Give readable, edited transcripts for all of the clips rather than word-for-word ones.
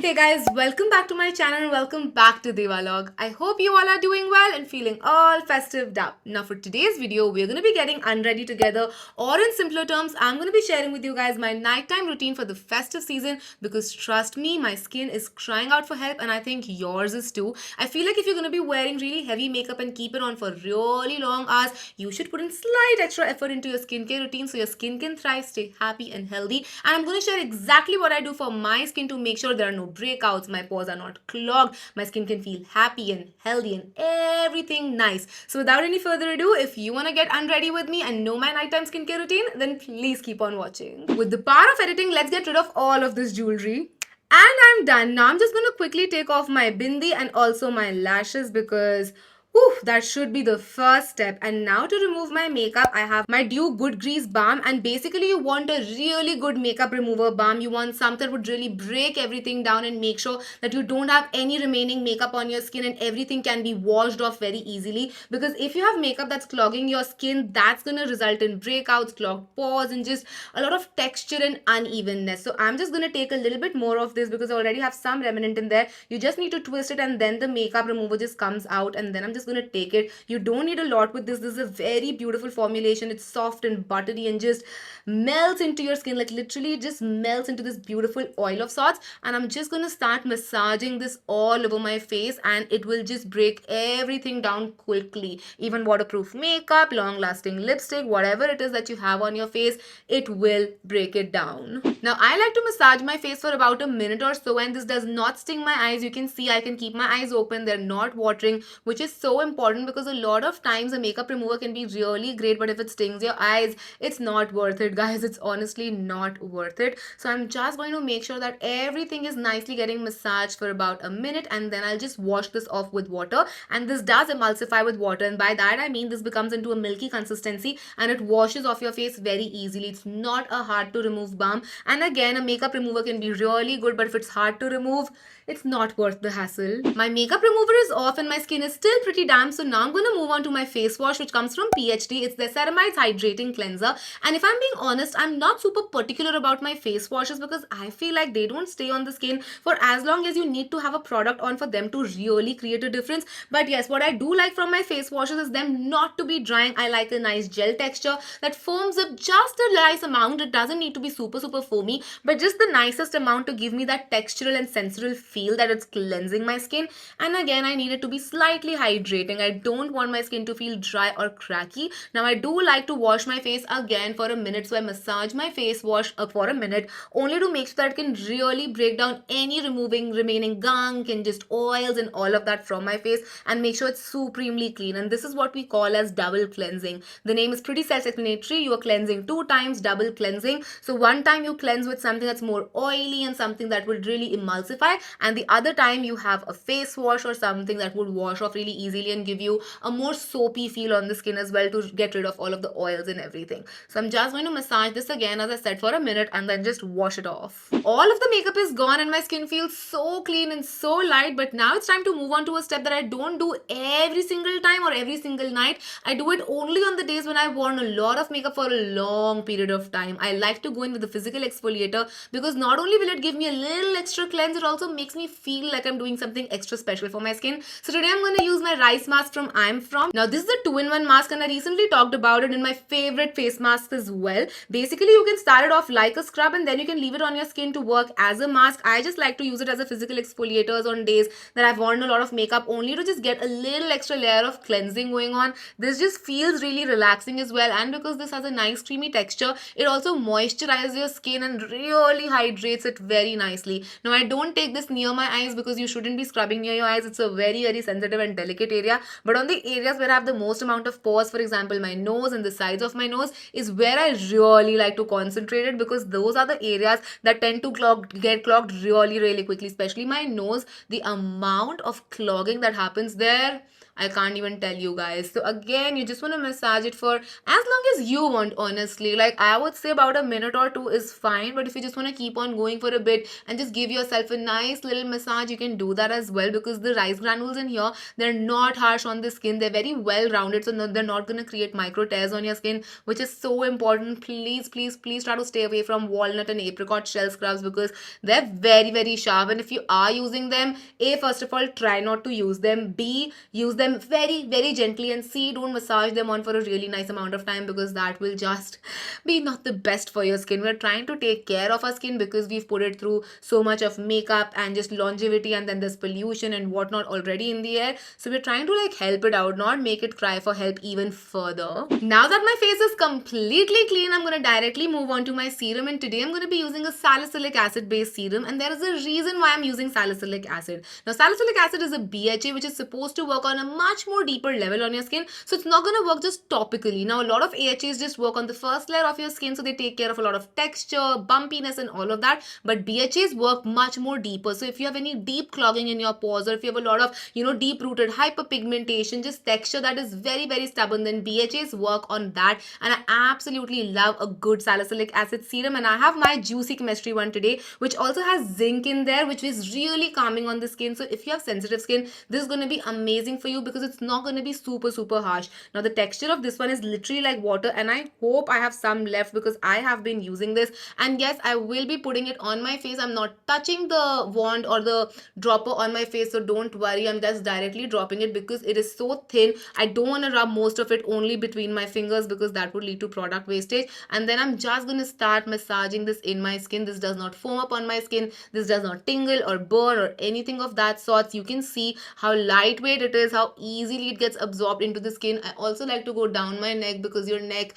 Hey guys, welcome back to my channel and welcome back to Diwalog. I hope you all are doing well and feeling all festive up. Now for today's video, we're going to be getting unready together, or in simpler terms, I'm going to be sharing with you guys my nighttime routine for the festive season because trust me, my skin is crying out for help and I think yours is too. I feel like if you're going to be wearing really heavy makeup and keep it on for really long hours, you should put in slight extra effort into your skincare routine so your skin can thrive, stay happy and healthy. And I'm going to share exactly what I do for my skin to make sure there are no breakouts, my pores are not clogged, my skin can feel happy and healthy and everything nice. So without any further ado, if you want to get unready with me and know my nighttime skincare routine, then please keep on watching. With the power of editing, let's get rid of all of this jewelry. And I'm done. Now I'm just going to quickly take off my bindi and also my lashes because whew, that should be the first step. And now to remove my makeup, I have my Dew Good Grease Balm. And basically you want a really good makeup remover balm. You want something that would really break everything down and make sure that you don't have any remaining makeup on your skin and everything can be washed off very easily. Because if you have makeup that's clogging your skin, that's going to result in breakouts, clogged pores, and just a lot of texture and unevenness. So I'm just going to take a little bit more of this because I already have some remnant in there. You just need to twist it and then the makeup remover just comes out, and then I'm just going to take it. You don't need a lot with this. This is a very beautiful formulation. It's soft and buttery and just melts into your skin, like literally it just melts into this beautiful oil of sorts. And I'm just going to start massaging this all over my face and it will just break everything down quickly. Even waterproof makeup, long lasting lipstick, whatever it is that you have on your face, it will break it down. Now I like to massage my face for about a minute or so, and this does not sting my eyes. You can see I can keep my eyes open, they're not watering, which is so important because a lot of times a makeup remover can be really great, but if it stings your eyes, it's not worth it, guys. It's honestly not worth it. So I'm just going to make sure that everything is nicely getting massaged for about a minute, and then I'll just wash this off with water. And this does emulsify with water, and by that I mean this becomes into a milky consistency and it washes off your face very easily. It's not a hard to remove balm. And again, a makeup remover can be really good, but if it's hard to remove, it's not worth the hassle. My makeup remover is off and my skin is still pretty damp, so now I'm going to move on to my face wash, which comes from PhD. It's the Ceramide's Hydrating Cleanser. And if I'm being honest, I'm not super particular about my face washes because I feel like they don't stay on the skin for as long as you need to have a product on for them to really create a difference. But yes, what I do like from my face washes is them not to be drying. I like a nice gel texture that foams up just a nice amount. It doesn't need to be super foamy, but just the nicest amount to give me that textural and sensorial feel that it's cleansing my skin. And again, I need it to be slightly hydrating. I don't want my skin to feel dry or cracky. Now I do like to wash my face again for a minute, so I massage my face wash for a minute only to make sure that it can really break down any remaining gunk and just oils and all of that from my face and make sure it's supremely clean. And this is what we call as double cleansing. The name is pretty self-explanatory. You are cleansing two times, double cleansing. So one time you cleanse with something that's more oily and something that will really emulsify, and the other time you have a face wash or something that would wash off really easily and give you a more soapy feel on the skin as well to get rid of all of the oils and everything. So I'm just going to massage this again, as I said, for a minute and then just wash it off. All of the makeup is gone and my skin feels so clean and so light, but now it's time to move on to a step that I don't do every single time or every single night. I do it only on the days when I've worn a lot of makeup for a long period of time. I like to go in with the physical exfoliator because not only will it give me a little extra cleanse, it also makes me feel like I'm doing something extra special for my skin. So today I'm going to use my rice mask from I'm From. Now this is a 2-in-1 mask and I recently talked about it in my favorite face masks as well. Basically you can start it off like a scrub and then you can leave it on your skin to work as a mask. I just like to use it as a physical exfoliator on days that I've worn a lot of makeup only to just get a little extra layer of cleansing going on. This just feels really relaxing as well, and because this has a nice creamy texture, it also moisturizes your skin and really hydrates it very nicely. Now I don't take this near my eyes because you shouldn't be scrubbing near your eyes. It's a very sensitive and delicate area, but on the areas where I have the most amount of pores, for example my nose and the sides of my nose, is where I really like to concentrate it because those are the areas that tend to get clogged really quickly, especially my nose. The amount of clogging that happens there, I can't even tell you guys. So again, you just want to massage it for as long as you want, honestly. Like I would say about a minute or two is fine, but if you just want to keep on going for a bit and just give yourself a nice little massage, you can do that as well, because the rice granules in here, they're not harsh on the skin. They're very well rounded, so they're not going to create micro tears on your skin, which is so important. Please, please, please try to stay away from walnut and apricot shell scrubs because they're very, very sharp. And if you are using them, A, first of all, try not to use them. B, use them very, very gently. And C, don't massage them on for a really nice amount of time, because that will just be not the best for your skin. We're trying to take care of our skin because we've put it through so much of makeup and just longevity, and then there's pollution and whatnot already in the air. So we're trying to like help it out, not make it cry for help even further. Now that my face is completely clean, I'm going to directly move on to my serum, and today I'm going to be using a salicylic acid based serum, and there is a reason why I'm using salicylic acid. Now salicylic acid is a BHA which is supposed to work on a much more deeper level on your skin, so it's not going to work just topically. Now a lot of AHAs just work on the first layer of your skin, so they take care of a lot of texture, bumpiness and all of that, but BHAs work much more deeper. So if you have any deep clogging in your pores, or if you have a lot of deep rooted hyperpigmentation, just texture that is very, very stubborn, then BHAs work on that. And I absolutely love a good salicylic acid serum, and I have my juicy chemistry one today, which also has zinc in there, which is really calming on the skin. So if you have sensitive skin, this is going to be amazing for you because it's not going to be super, super harsh. Now the texture of this one is literally like water, and I hope I have some left because I have been using this. And yes, I will be putting it on my face. I'm not touching the wand or the dropper on my face, so don't worry. I'm just directly dropping it because it is so thin. I don't want to rub most of it only between my fingers because that would lead to product wastage. And then I'm just going to start massaging this in my skin. This does not foam up on my skin. This does not tingle or burn or anything of that sort. You can see how lightweight it is, how easily it gets absorbed into the skin. I also like to go down my neck because your neck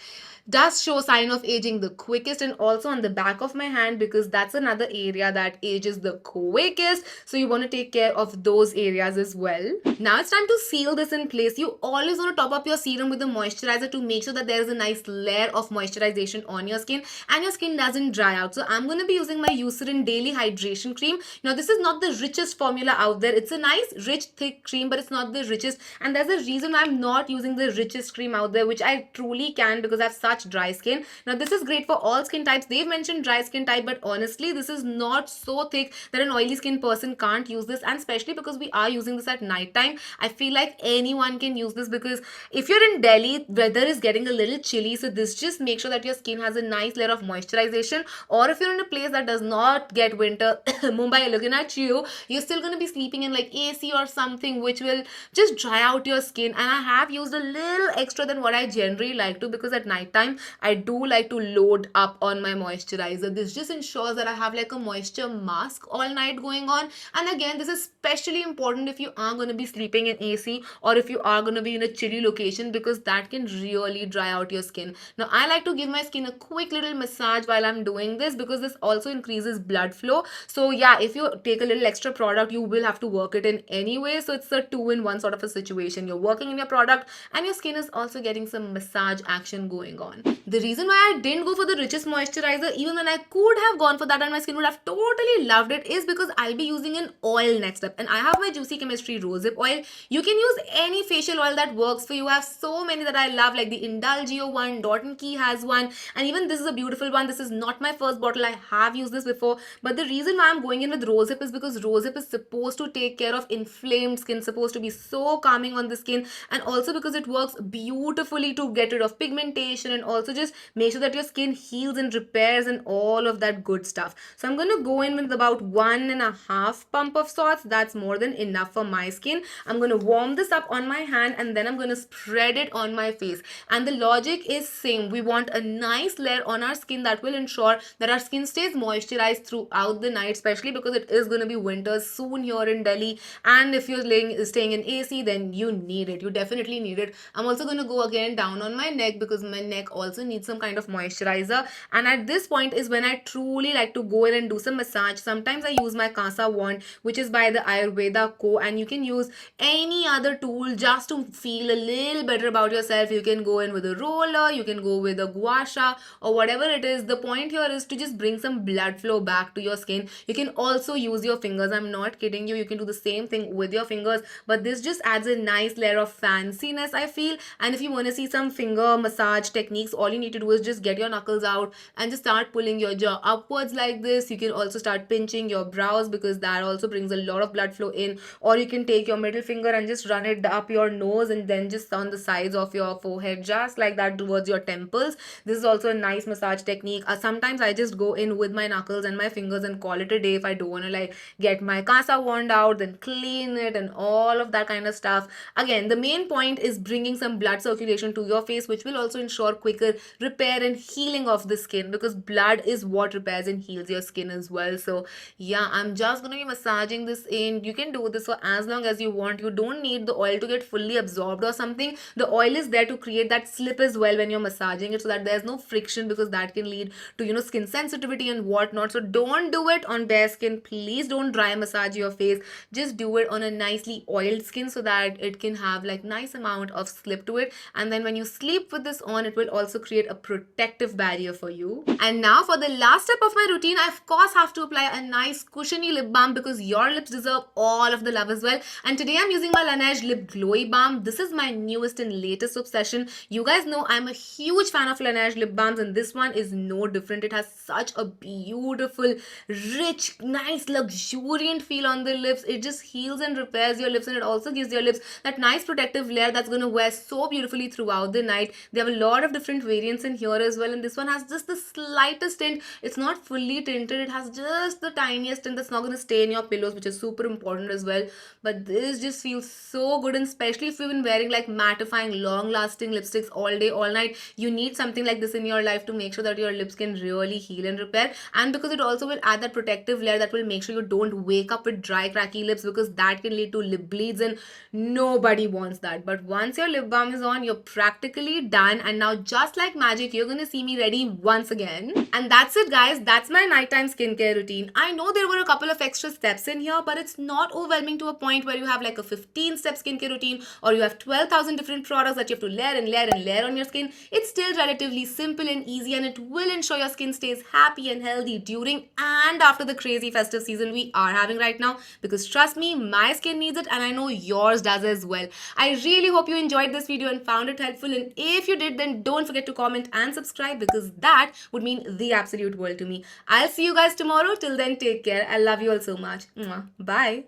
does show sign of aging the quickest, and also on the back of my hand because that's another area that ages the quickest, so you want to take care of those areas as well. Now it's time to seal this in place. You always want to top up your serum with a moisturizer to make sure that there is a nice layer of moisturization on your skin and your skin doesn't dry out. So I'm going to be using my Eucerin daily hydration cream. Now this is not the richest formula out there. It's a nice rich thick cream, but it's not the richest, and there's a reason I'm not using the richest cream out there, which I truly can because I have such dry skin. Now this is great for all skin types. They've mentioned dry skin type, but honestly this is not so thick that an oily skin person can't use this, and especially because we are using this at night time, I feel like anyone can use this because if you're in Delhi, weather is getting a little chilly, so this just makes sure that your skin has a nice layer of moisturization. Or if you're in a place that does not get winter, Mumbai looking at you, you're still going to be sleeping in like AC or something, which will just dry out your skin. And I have used a little extra than what I generally like to, because at night time I do like to load up on my moisturizer. This just ensures that I have like a moisture mask all night going on. And again, this is especially important if you are going to be sleeping in AC or if you are going to be in a chilly location, because that can really dry out your skin. Now I like to give my skin a quick little massage while I'm doing this because this also increases blood flow. So yeah, if you take a little extra product, you will have to work it in anyway. So it's a 2-in-1 sort of a situation. You're working in your product and your skin is also getting some massage action going on. The reason why I didn't go for the richest moisturizer, even when I could have gone for that and my skin would have totally loved it, is because I'll be using an oil next up. And I have my Juicy Chemistry Rosehip oil. You can use any facial oil that works for you. I have so many that I love, like the Indulgio one, Dot & Key has one, and even this is a beautiful one. This is not my first bottle. I have used this before, but the reason why I'm going in with Rosehip is because Rosehip is supposed to take care of inflamed skin, supposed to be so calming on the skin, and also because it works beautifully to get rid of pigmentation and also just make sure that your skin heals and repairs and all of that good stuff. So I'm going to go in with about 1.5 pump of sorts. That's more than enough for my skin. I'm going to warm this up on my hand and then I'm going to spread it on my face. And the logic is same. We want a nice layer on our skin that will ensure that our skin stays moisturized throughout the night, especially because it is going to be winter soon here in Delhi. And if you're staying in AC, then you need it. You definitely need it. I'm also going to go again down on my neck because my neck also needs some kind of moisturizer. And at this point is when I truly like to go in and do some massage. Sometimes I use my Kansa wand, which is by the Ayurveda Co. And you can use any other tool just to feel a little better about yourself. You can go in with a roller, you can go with a gua sha, or whatever it is. The point here is to just bring some blood flow back to your skin. You can also use your fingers. I'm not kidding you. You can do the same thing with your fingers, but this just adds a nice layer of fanciness, I feel. And if you want to see some finger massage techniques, all you need to do is just get your knuckles out and just start pulling your jaw upwards like this. You can also start pinching your brows because that also brings a lot of blood flow in. Or you can take your middle finger and just run it up your nose and then just on the sides of your forehead, just like that, towards your temples. This is also a nice massage technique. Sometimes I just go in with my knuckles and my fingers and call it a day if I don't want to like get my Kansa wand out, then clean it and all of that kind of stuff. Again, the main point is bringing some blood circulation to your face, which will also ensure quicker repair and healing of the skin, because blood is what repairs and heals your skin as well. So yeah, I'm just going to be massaging this in. You can do this for as long as you want. You don't need the oil to get fully absorbed or something. The oil is there to create that slip as well when you're massaging it, so that there's no friction, because that can lead to, you know, skin sensitivity and whatnot. So don't do it on bare skin. Please don't dry massage your face. Just do it on a nicely oiled skin so that it can have like nice amount of slip to it. And then when you sleep with this on, it will also create a protective barrier for you. And now for the last step of my routine, I of course have to apply a nice cushiony lip balm, because your lips deserve all of the love as well. And today I'm using my Laneige Lip Glowy Balm. This is my newest and latest obsession. You guys know I'm a huge fan of Laneige lip balms, and this one is no different. It has such a beautiful, rich, nice, luxuriant feel on the lips. It just heals and repairs your lips, and it also gives your lips that nice protective layer that's going to wear so beautifully throughout the night. They have a lot of different variants in here as well, and this one has just the slightest tint. It's not fully tinted. It has just the tiniest tint that's not going to stay in your pillows, which is super important as well. But this just feels so good, and especially if you've been wearing like mattifying, long-lasting lipsticks all day, all night, you need something like this in your life to make sure that your lips can really heal and repair. And because it also will add that protective layer that will make sure you don't wake up with dry, cracky lips, because that can lead to lip bleeds, and nobody wants that. But once your lip balm is on, you're practically done. And now, just like magic, you're gonna see me ready once again. And that's it, guys. That's my nighttime skincare routine. I know there were a couple of extra steps in here, but it's not overwhelming to a point where you have like a 15-step skincare routine, or you have 12,000 different products that you have to layer and layer and layer on your skin. It's still relatively simple and easy, and it will ensure your skin stays happy and healthy during and after the crazy festive season we are having right now. Because trust me, my skin needs it, and I know yours does as well. I really hope you enjoyed this video and found it helpful, and if you did, then don't forget to comment and subscribe, because that would mean the absolute world to me. I'll see you guys tomorrow. Till then, take care. I love you all so much. Mwah. Bye.